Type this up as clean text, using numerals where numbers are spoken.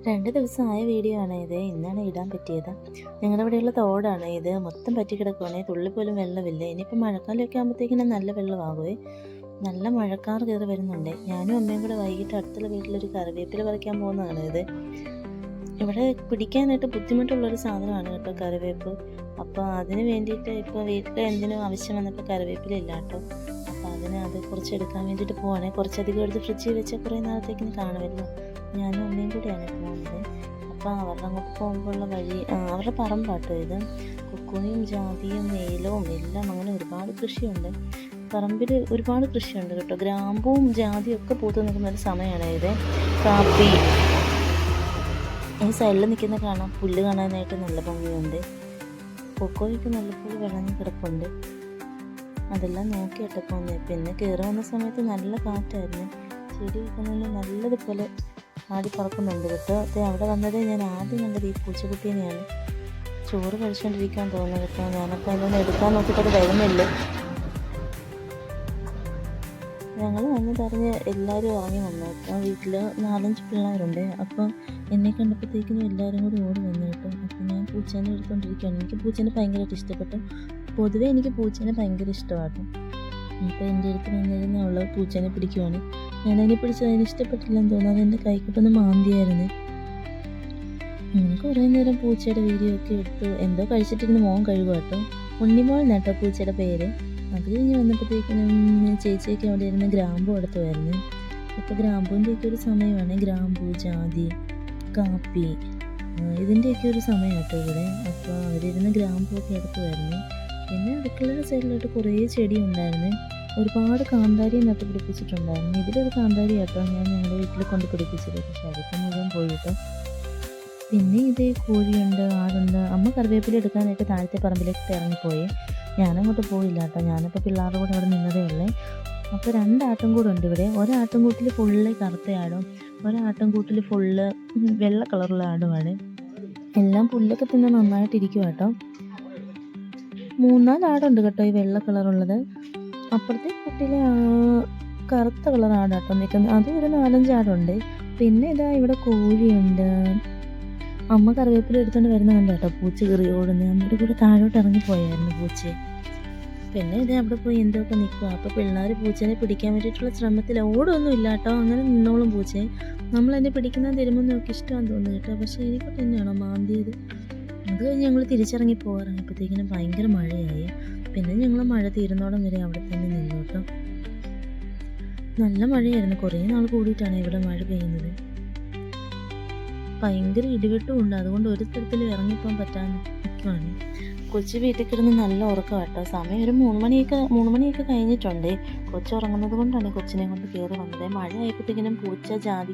2 ദിവസമായ വീഡിയോ ആണ് ഇത്. ഇന്നാണ് ഇടാൻ പറ്റിയത്. ഞങ്ങളുടെ ഇവിടെയുള്ള തോടാണ് ഇത്. മൊത്തം പറ്റി കിടക്കുവാണേ, തുള്ളി പോലും വെള്ളമില്ല. ഇനിയിപ്പോൾ മഴക്കാലമൊക്കെ ആകുമ്പോഴത്തേക്കിനും നല്ല വെള്ളമാകുമേ. നല്ല മഴക്കാർ കയറി വരുന്നുണ്ട്. ഞാനും അമ്മയും കൂടെ വൈകിട്ട് അടുത്തുള്ള വീട്ടിലൊരു കറിവേപ്പില പറിക്കാൻ പോകുന്നതാണ് ഇത്. ഇവിടെ പിടിക്കാനായിട്ട് ബുദ്ധിമുട്ടുള്ളൊരു സാധനമാണ് കേട്ടോ കറിവേപ്പ്. അപ്പോൾ അതിന് വേണ്ടിയിട്ട് ഇപ്പോൾ വീട്ടിൽ എന്തിനും ആവശ്യം വന്നപ്പോൾ കറിവേപ്പില ഇല്ല കേട്ടോ. അപ്പോൾ അത് കുറച്ച് എടുക്കാൻ വേണ്ടിയിട്ട് പോവാണേ. കുറച്ചധികം എടുത്ത് ഫ്രിഡ്ജിൽ വെച്ചാൽ കുറേ നാളത്തേക്കിന് കാണുമല്ലോ. ഞാനും അമ്മയും കൂടെയാണ് പോകുന്നത്. അപ്പോൾ അവരുടെ അങ്ങോട്ട് പോകുമ്പോഴുള്ള വഴി അവരുടെ പറമ്പാട്ടോ ഇത്. കുക്കുണിയും ജാതിയും ഏലവും എല്ലാം അങ്ങനെ ഒരുപാട് കൃഷിയുണ്ട്. പറമ്പിൽ ഒരുപാട് കൃഷിയുണ്ട് കേട്ടോ. ഗ്രാമ്പും ജാതിയും ഒക്കെ പൂത്ത് നിൽക്കുന്ന ഒരു സമയമാണ് ഇത്. കാപ്പി ഈ സൈഡിൽ നിൽക്കുന്ന കാണാം. പുല്ല് കാണാനായിട്ട് നല്ല ഭംഗിയുണ്ട്. കൊക്കോയൊക്കെ നല്ലപോലെ വിളഞ്ഞ് കിടപ്പുണ്ട്. അതെല്ലാം നോക്കിയിട്ട് പോകുന്നത്. പിന്നെ കയറി വന്ന സമയത്ത് നല്ല കാറ്റായിരുന്നു. ചെടിയൊക്കെ നിന്ന് നല്ലതുപോലെ ആടി പറക്കുന്നുണ്ട് കേട്ടോ. അവിടെ വന്നത് ഞാൻ ആദ്യം കണ്ടത് ഈ പൂച്ചക്കുട്ടീനെയാണ്. ചോറ് കഴിച്ചുകൊണ്ടിരിക്കാൻ തോന്നുന്നു കേട്ടോ. ഞാനപ്പോൾ അതൊന്ന് എടുക്കാൻ നോക്കിയിട്ട് അത് വരുന്നില്ല. ഞങ്ങൾ വന്നതറിഞ്ഞ് എല്ലാവരും ഇറങ്ങി വന്നു കേട്ടോ. വീട്ടിൽ 4-5 പിള്ളേരുണ്ട്. അപ്പം എന്നെ കണ്ടപ്പോഴത്തേക്കിനും എല്ലാവരും കൂടി ഓടി വന്നു കേട്ടോ. അപ്പം ഞാൻ പൂച്ചേനെ എടുത്തുകൊണ്ടിരിക്കുകയാണ്. എനിക്ക് പൂച്ചേനെ ഭയങ്കരമായിട്ട് ഇഷ്ടപ്പെട്ടു. പൊതുവേ എനിക്ക് പൂച്ചേനെ ഭയങ്കര ഇഷ്ടമാണ്. ഇപ്പോൾ എൻ്റെ അടുത്ത് വന്നിരുന്ന അവൾ പൂച്ചേനെ പിടിക്കുവാണ്. ഞാനതിനെ പിടിച്ചത് അതിന് ഇഷ്ടപ്പെട്ടില്ലെന്ന് തോന്നുന്നു. അതെൻ്റെ കൈക്കിട്ടൊന്ന് മാന്തിയായിരുന്നു. അങ്ങനെ കുറേ നേരം പൂച്ചയുടെ വീഡിയോ ഒക്കെ എടുത്തു. എന്തോ കഴിച്ചിട്ടിരുന്ന് മോൻ കഴുകുക കേട്ടോ. ഉണ്ണിമോൾ എന്നാട്ടോ പൂച്ചയുടെ പേര്. അത് കഴിഞ്ഞ് വന്നപ്പോഴത്തേക്കിനും ചേച്ചിയൊക്കെ അവിടെ ഇരുന്ന് ഗ്രാമ്പു എടുത്തുമായിരുന്നു. ഇപ്പോൾ ഗ്രാമ്പൂൻ്റെയൊക്കെ ഒരു സമയമാണ്. ഗ്രാമ്പൂ, ജാതി, കാപ്പി ഇതിൻ്റെയൊക്കെ ഒരു സമയം കേട്ടോ ഇവിടെ. അപ്പോൾ അവരിരുന്ന് ഗ്രാമ്പൂയൊക്കെ എടുത്തുമായിരുന്നു. പിന്നെ അടുക്കളയുടെ സൈഡിലോട്ട് കുറേ ചെടി ഉണ്ടായിരുന്നു. ഒരുപാട് കാന്താരി നട്ട് പിടിപ്പിച്ചിട്ടുണ്ടായിരുന്നു. ഇതിലൊരു കാന്താരി കേട്ടോ ഞാൻ ഞങ്ങളുടെ വീട്ടിൽ കൊണ്ട് പിടിപ്പിച്ചത്. പക്ഷേ അതിപ്പോൾ മുഴുവൻ പോയി കേട്ടോ. പിന്നെ ഇത് കോഴിയുണ്ട്, ആടുണ്ട്. അമ്മ കറിവേപ്പില എടുക്കാനായിട്ട് താഴത്തെ പറമ്പിലേക്ക് ഇറങ്ങിപ്പോയി. ഞാനങ്ങോട്ട് പോയില്ല കേട്ടോ. ഞാനിപ്പോൾ പിള്ളേരുടെ കൂടെ ഇവിടെ നിന്നതേ ഉള്ളേ. അപ്പോൾ 2 ആട്ടുംകൂട് ഉണ്ട് ഇവിടെ. ഒരാട്ടുംകൂട്ടിൽ ഫുള്ള് കറുത്ത ആടും, ഒരാട്ടുംകൂട്ടിൽ ഫുള്ള് വെള്ള കളറുള്ള ആടുമാണ്. എല്ലാം പുല്ലൊക്കെ തിന്ന് നന്നായിട്ടിരിക്കും കേട്ടോ. 3-4 ആടുണ്ട് കേട്ടോ ഈ വെള്ള കളറുള്ളത്. അപ്പുറത്തെ കൂട്ടിൽ കറുത്ത കളർ ആടാട്ടോ നിൽക്കുന്നത്. അതും ഒരു 4-5 ആടുണ്ട്. പിന്നെ ഇതാ ഇവിടെ കോഴിയുണ്ട്. അമ്മ കറിവേപ്പില എടുത്തുകൊണ്ട് വരുന്ന കണ്ട കേട്ടോ പൂച്ച കയറി ഓടുന്നത്. അമ്മയുടെ കൂടെ താഴോട്ട് ഇറങ്ങിപ്പോയായിരുന്നു പൂച്ചയെ. പിന്നെ ഇത് അവിടെ പോയി എന്തൊക്കെ നിൽക്കുക. അപ്പോൾ പിള്ളേർ പൂച്ചേനെ പിടിക്കാൻ വേണ്ടിയിട്ടുള്ള ശ്രമത്തിൽ ഓടൊന്നും ഇല്ല കേട്ടോ. അങ്ങനെ നിന്നോളും പൂച്ചയെ. നമ്മളെന്നെ പിടിക്കുന്നത് തരുമ്പോൾ നോക്കി ഇഷ്ടമാണെന്ന് തോന്നുന്നു കേട്ടോ. പക്ഷേ എനിക്ക് തന്നെയാണോ മാന്തിയത്. അത് കഴിഞ്ഞ് ഞങ്ങൾ തിരിച്ചിറങ്ങി പോകാറായപ്പോഴത്തേക്കിനും ഭയങ്കര മഴയായി. പിന്നെ ഞങ്ങൾ മഴ തീരുന്നോടം വരെ അവിടെ തന്നെ നിന്നു കേട്ടോ. നല്ല മഴയായിരുന്നു. കുറേ നാൾ കൂടിയിട്ടാണ് ഇവിടെ മഴ പെയ്യുന്നത്. ഭയങ്കര ഇടിവെട്ടും ഉണ്ട്. അതുകൊണ്ട് ഒരു സ്ഥലത്തിൽ ഇറങ്ങിപ്പോകാൻ പറ്റാൻ നിൽക്കുവാണ്. കൊച്ചു വീട്ടിൽ കിടന്ന് നല്ല ഉറക്കം കേട്ടോ. സമയം ഒരു 3 മണിയൊക്കെ കഴിഞ്ഞിട്ടുണ്ട്. കൊച്ചു ഉറങ്ങുന്നത് കൊണ്ടാണ് കൊച്ചിനെ കൊണ്ട് കയറി വന്നത്. മഴ ആയപ്പോഴത്തേക്കിനും പൂച്ച ജാതി